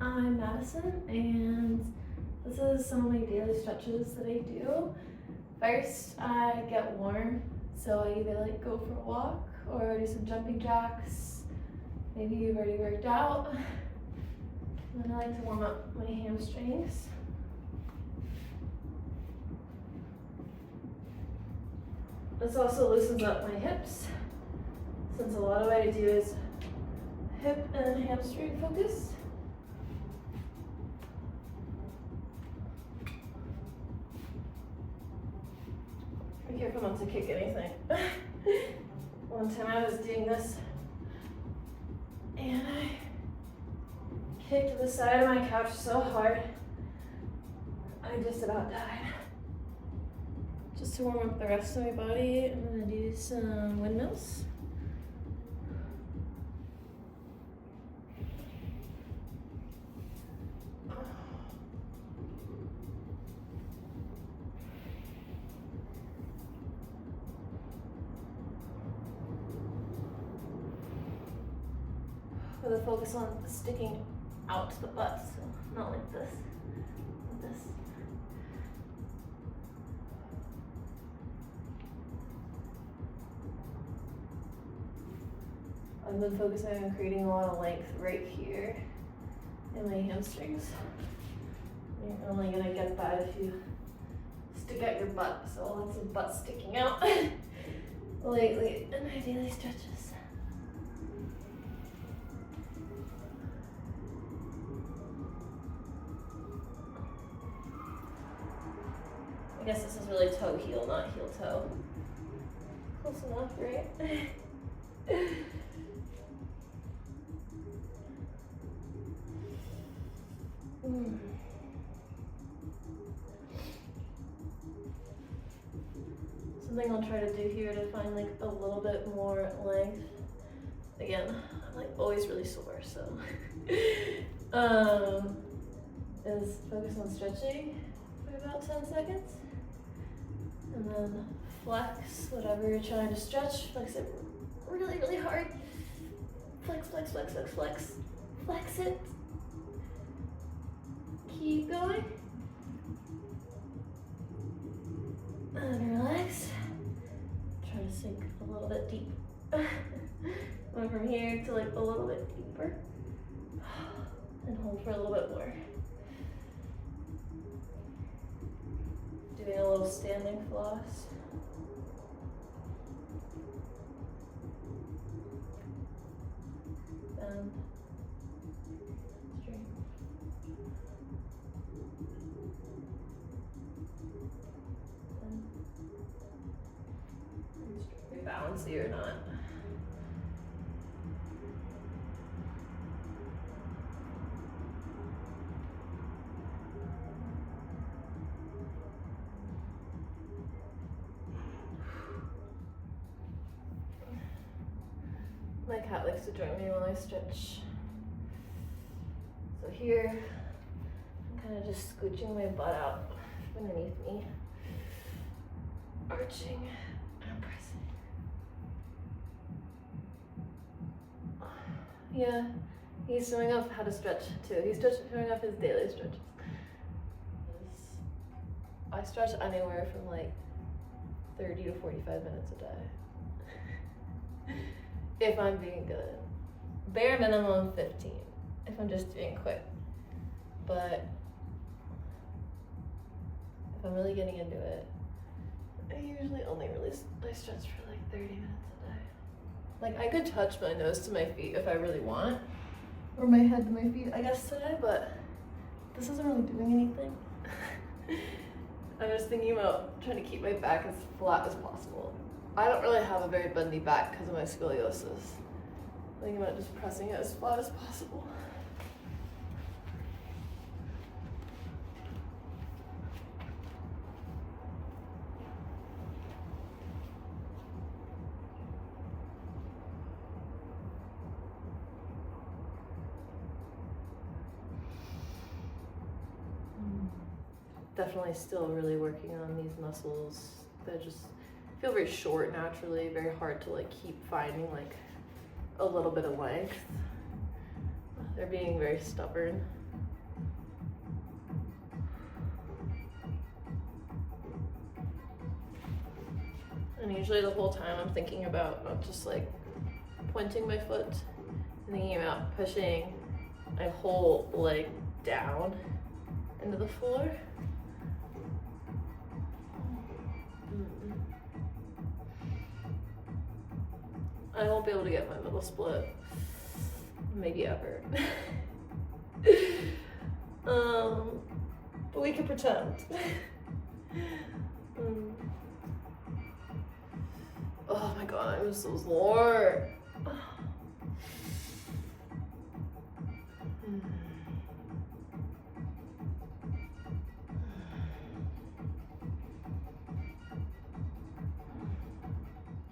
I'm Madison, and this is some of my daily stretches that I do. First, I get warm, so I either like go for a walk or do some jumping jacks. Maybe you've already worked out. And then I like to warm up my hamstrings. This also loosens up my hips, since a lot of what I do is hip and hamstring focus. Be careful not to kick anything. One time I was doing this and I kicked the side of my couch so hard I just about died. Just to warm up the rest of my body, I'm gonna do some windmills. With a focus on sticking out to the butt, so not like this, like this. I've been focusing on creating a lot of length right here in my hamstrings. You're only gonna get that if you stick out your butt, so lots of butt sticking out lately in my daily stretches. I guess this is really toe heel, not heel toe. Close enough, right? Something I'll try to do here to find like a little bit more length. Again, I'm like always really sore, so is focus on stretching for about 10 seconds. And then flex whatever you're trying to stretch. Flex it really, really hard. Flex, flex, flex, flex, flex. Flex it. Keep going. And relax. Try to sink a little bit deep. Going from here to like a little bit deeper. And hold for a little bit more. Doing a little standing floss. Bend. Straight. Bend. And straight. Bouncy or not. My cat likes to join me while I stretch. So here, I'm kind of just scooching my butt out underneath me, arching and pressing. Yeah, he's showing off how to stretch too. He's just showing off his daily stretches. I stretch anywhere from like 30 to 45 minutes a day. If I'm being good. Bare minimum 15, if I'm just doing quick. But if I'm really getting into it, I usually only I stretch for like 30 minutes a day. Like I could touch my nose to my feet if I really want, or my head to my feet, I guess today, but this isn't really doing anything. I'm just thinking about trying to keep my back as flat as possible. I don't really have a very bendy back because of my scoliosis. Thinking about just pressing it as flat as possible. Definitely still really working on these muscles. They just feel very short naturally, very hard to like keep finding like a little bit of length. They're being very stubborn. And usually the whole time I'm thinking about not just like pointing my foot and thinking about pushing my whole leg down into the floor. I won't be able to get my middle split, maybe ever. But we can pretend. Oh my god, I'm so sore.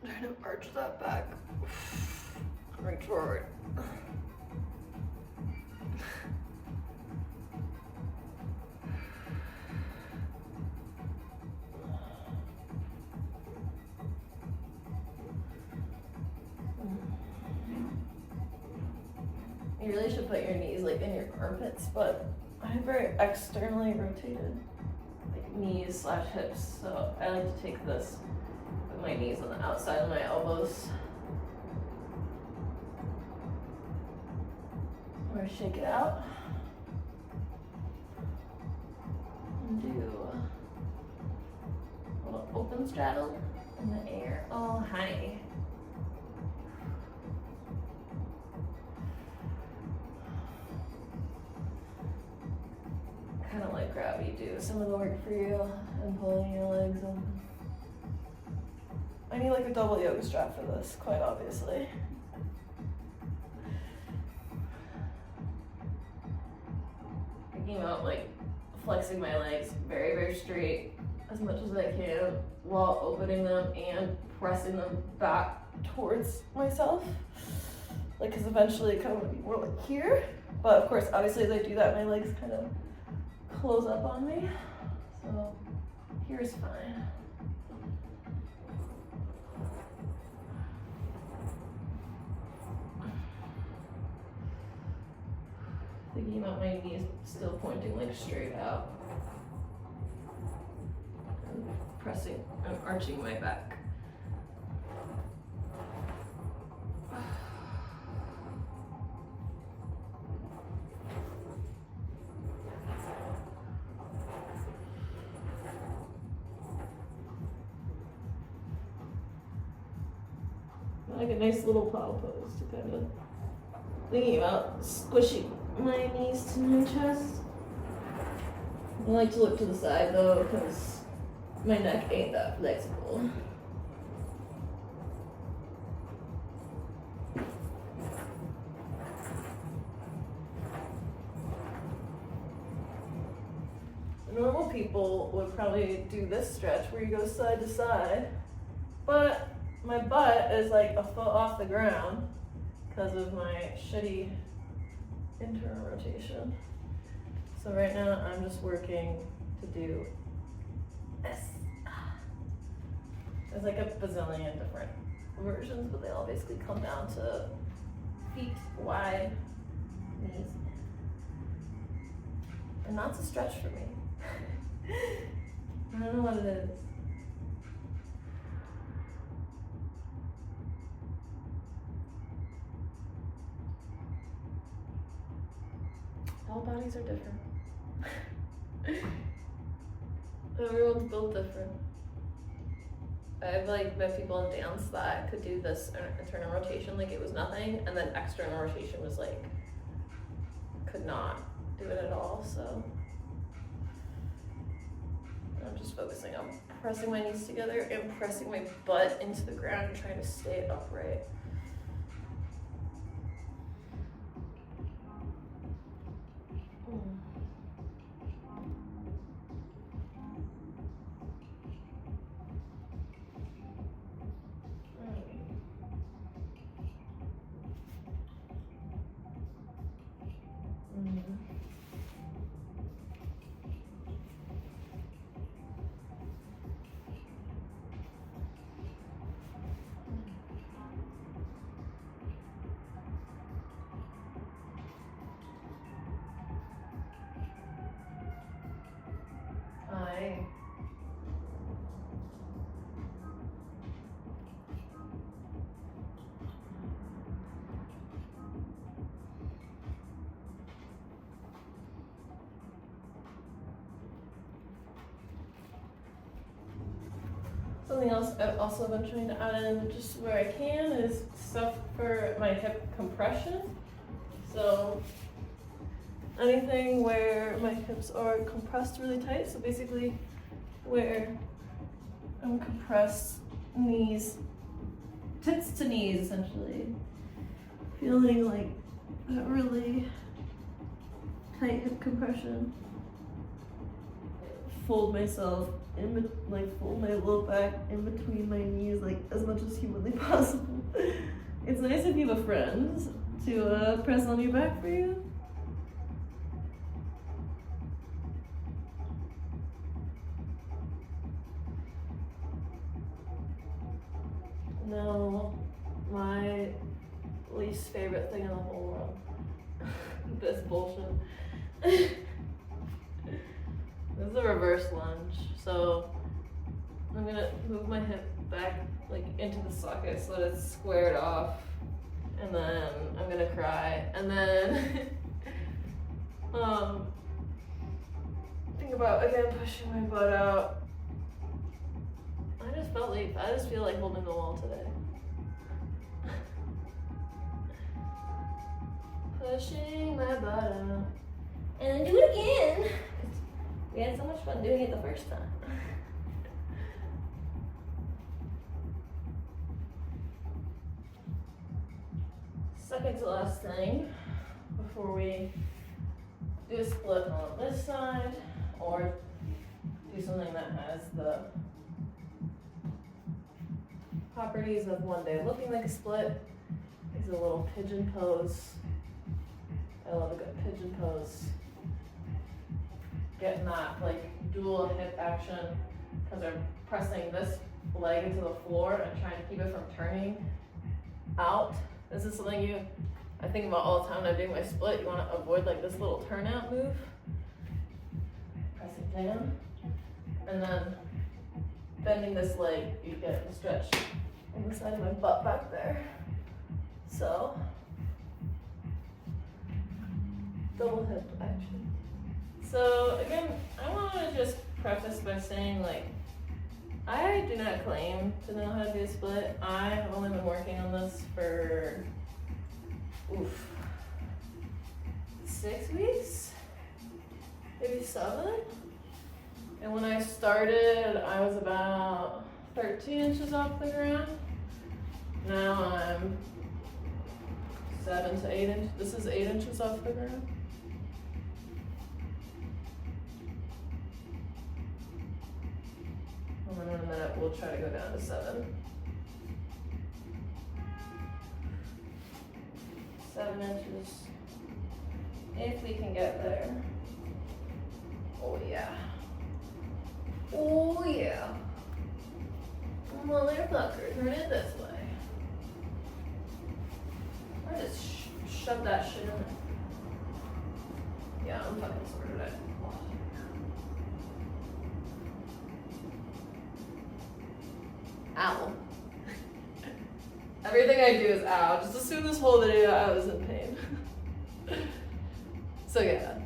Trying to arch that back. Reach forward. You really should put your knees like in your armpits, but I have very externally rotated like knees / hips, so I like to take this, put my knees on the outside of my elbows. Or shake it out. And do a little open straddle in the air. Oh, honey. Kind of let gravity do some of the work for you and pulling your legs in. I need like a double yoga strap for this, quite obviously. Thinking about like flexing my legs very, very straight as much as I can while opening them and pressing them back towards myself. Like, cause eventually it kind of want to be more like here. But of course, obviously as I do that, my legs kind of close up on me. So here's fine. Thinking about my knees still pointing like straight out. And pressing and arching my back. Like a nice little plow pose to kind of thinking about squishing my knees to my chest. I like to look to the side though, because my neck ain't that flexible. Normal people would probably do this stretch where you go side to side, but my butt is like a foot off the ground because of my shitty internal rotation. So right now I'm just working to do this. There's like a bazillion different versions, but they all basically come down to feet wide, knees. And that's a stretch for me. I don't know what it is. All bodies are different. Everyone's built different. I've like met people in dance that could do this internal rotation like it was nothing, and then external rotation was like, could not do it at all, so. I'm just focusing on pressing my knees together and pressing my butt into the ground and trying to stay upright. Something else I've also been trying to add in just where I can is stuff for my hip compression. So anything where my hips are compressed really tight. So basically where I'm compressed knees, tits to knees essentially. Feeling like that really tight hip compression. Fold myself in, fold my low back in between my knees, like as much as humanly possible. It's nice if you have a friend to press on your back for you. No, my least favorite thing in the whole world. This bullshit. This is a reverse lunge. So I'm gonna move my hip back like into the socket so that it's squared off. And then I'm gonna cry. And then think about again pushing my butt out. I just feel like holding the wall today. Pushing my butt out. And do it again. We had so much fun doing it the first time. Second to last thing before we do a split on this side or do something that has the properties of one day looking like a split is a little pigeon pose. I love a good pigeon pose. Getting that like dual hip action because they're pressing this leg into the floor and trying to keep it from turning out. This is something I think about all the time when I'm doing my split. You want to avoid like this little turnout move. Pressing down. And then bending this leg, you get a stretch on the side of my butt back there. So, double hip action. So again, I want to just preface by saying like, I do not claim to know how to do a split. I've only been working on this for, 6 weeks, maybe 7. And when I started, I was about 13 inches off the ground. Now I'm 7 to 8 inches. This is 8 inches off the ground. And then in a minute, we'll try to go down to 7. 7 inches, if we can get there. Oh yeah. Oh yeah. Motherfucker, turn it this way. I just shove that shit in there. Yeah, I'm fucking sorted out. Ow. Everything I do is ow. Just assume this whole video I was in pain. So yeah,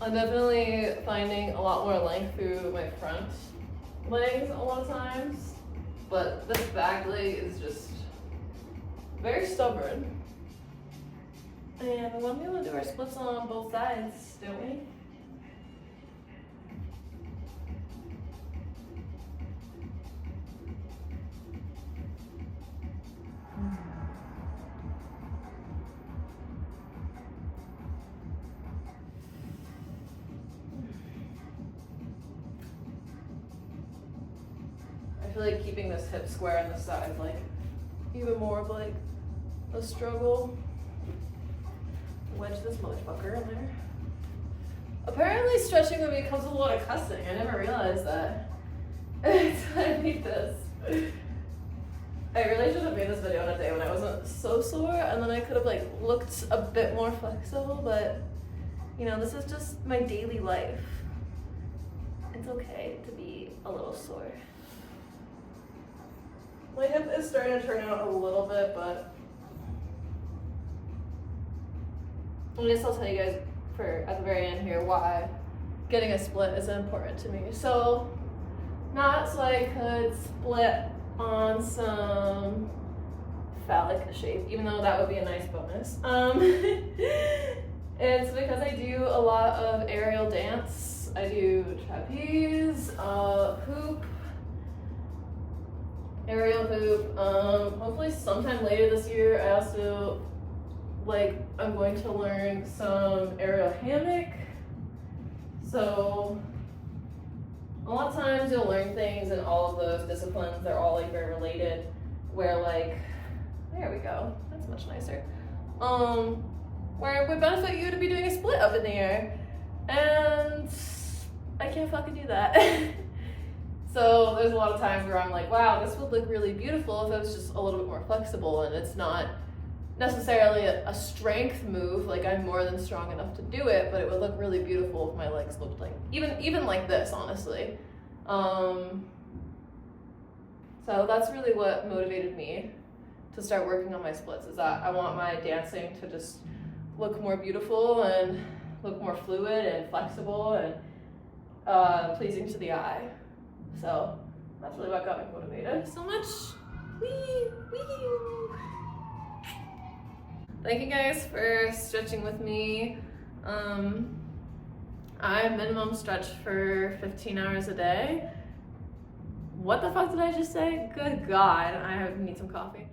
I'm definitely finding a lot more length through my front legs a lot of times, but this back leg is just very stubborn. And we want to be able to do our splits on both sides, don't we? I feel like keeping this hip square on the side is like even more of like a struggle. Wedge this motherfucker in there. Apparently stretching with me comes with a lot of cussing. I never realized that. Until I made this. I really should have made this video on a day when I wasn't so sore, and then I could have like looked a bit more flexible, but you know, this is just my daily life. It's okay to be a little sore. My hip is starting to turn out a little bit, but I guess I'll tell you guys at the very end here why getting a split is important to me. So Not so I could split on some phallic shape, even though that would be a nice bonus. It's because I do a lot of aerial dance. I do trapeze, hoop, aerial hoop. Hopefully sometime later this year, I also, I'm going to learn some aerial hammock. So a lot of times you'll learn things in all of those disciplines. They're all very related, where there we go, that's much nicer. Where it would benefit you to be doing a split up in the air, and I can't fucking do that. So there's a lot of times where I'm like, wow, this would look really beautiful if it was just a little bit more flexible, and it's not necessarily a strength move, I'm more than strong enough to do it, but it would look really beautiful if my legs looked even like this, honestly. So that's really what motivated me to start working on my splits, is that I want my dancing to just look more beautiful and look more fluid and flexible and pleasing to the eye. So that's really what got me motivated. Thank you so much. Wee. Thank you guys for stretching with me. I minimum stretch for 15 hours a day. What the fuck did I just say? Good God, I need some coffee.